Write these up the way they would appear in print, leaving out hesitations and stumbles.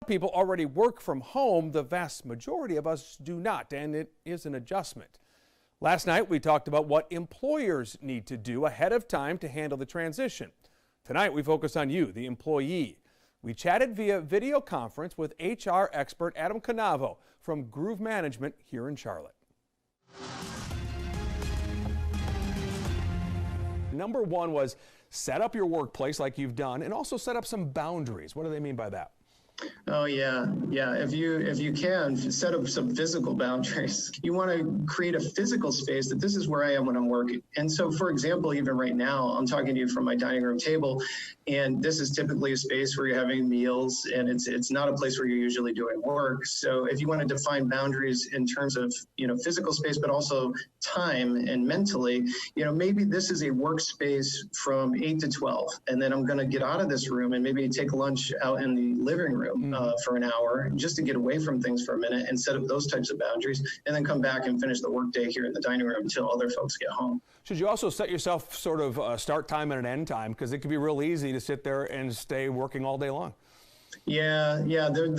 People already work from home. The vast majority of us do not, and it is an adjustment. Last night, we talked about what employers need to do ahead of time to handle the transition. Tonight, we focus on you, the employee. We chatted via video conference with HR expert Adam Canavo from Groove Management here in Charlotte. Number one was set up your workplace like you've done, and also set up some boundaries. What do they mean by that? Oh yeah. If you can set up some physical boundaries, you want to create a physical space that this is where I am when I'm working. And so, for example, even right now, I'm talking to you from my dining room table, and this is typically a space where you're having meals, and it's not a place where you're usually doing work. So, if you want to define boundaries in terms of physical space, but also time and mentally, maybe this is a workspace from 8 to 12, and then I'm going to get out of this room and maybe take lunch out in the living room. For an hour, just to get away from things for a minute and set up those types of boundaries, and then come back and finish the workday here in the dining room until other folks get home. Should you also set yourself sort of a start time and an end time? Because it can be real easy to sit there and stay working all day long. Yeah.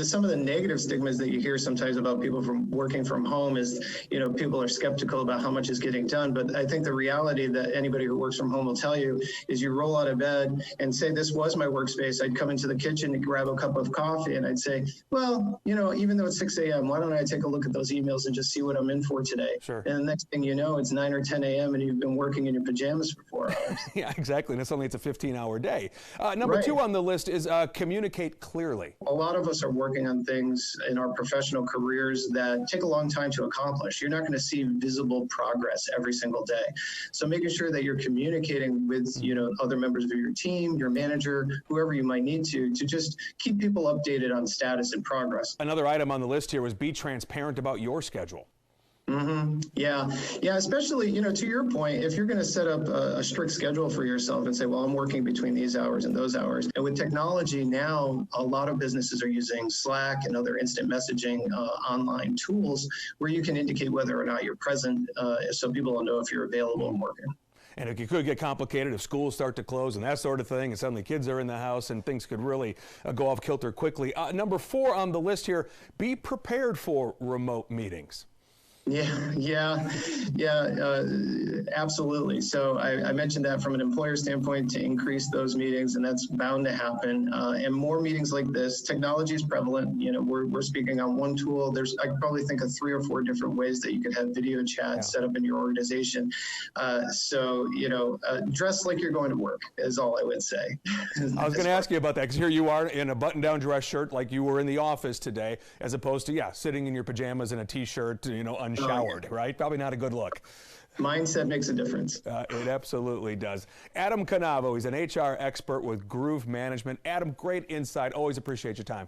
Some of the negative stigmas that you hear sometimes about people from working from home is, people are skeptical about how much is getting done. But I think the reality that anybody who works from home will tell you is you roll out of bed and say, this was my workspace. I'd come into the kitchen and grab a cup of coffee, and I'd say, well, even though it's 6 a.m., why don't I take a look at those emails and just see what I'm in for today? Sure. And the next thing you know, it's 9 or 10 a.m. and you've been working in your pajamas for 4 hours. Yeah, exactly. And it's a 15-hour day. Number two on the list is communicate clearly. A lot of us are working on things in our professional careers that take a long time to accomplish. You're not going to see visible progress every single day. So making sure that you're communicating with, other members of your team, your manager, whoever you might need to just keep people updated on status and progress. Another item on the list here was be transparent about your schedule. Yeah, especially, to your point, if you're going to set up a strict schedule for yourself and say, well, I'm working between these hours and those hours. And with technology now, a lot of businesses are using Slack and other instant messaging online tools where you can indicate whether or not you're present so people will know if you're available and working. And it could get complicated if schools start to close and that sort of thing, and suddenly kids are in the house and things could really go off kilter quickly. Number 4 on the list here, be prepared for remote meetings. Yeah, absolutely. So I mentioned that from an employer standpoint to increase those meetings, and that's bound to happen. And more meetings like this. Technology is prevalent. We're speaking on one tool. I could probably think of 3 or 4 different ways that you could have video chat set up in your organization. So dress like you're going to work is all I would say. I was going to ask you about that, because here you are in a button-down dress shirt like you were in the office today, as opposed to sitting in your pajamas and a t-shirt, unshowered, right? Probably not a good look. Mindset makes a difference. It absolutely does. Adam Canavo, he's an HR expert with Groove Management. Adam, great insight. Always appreciate your time.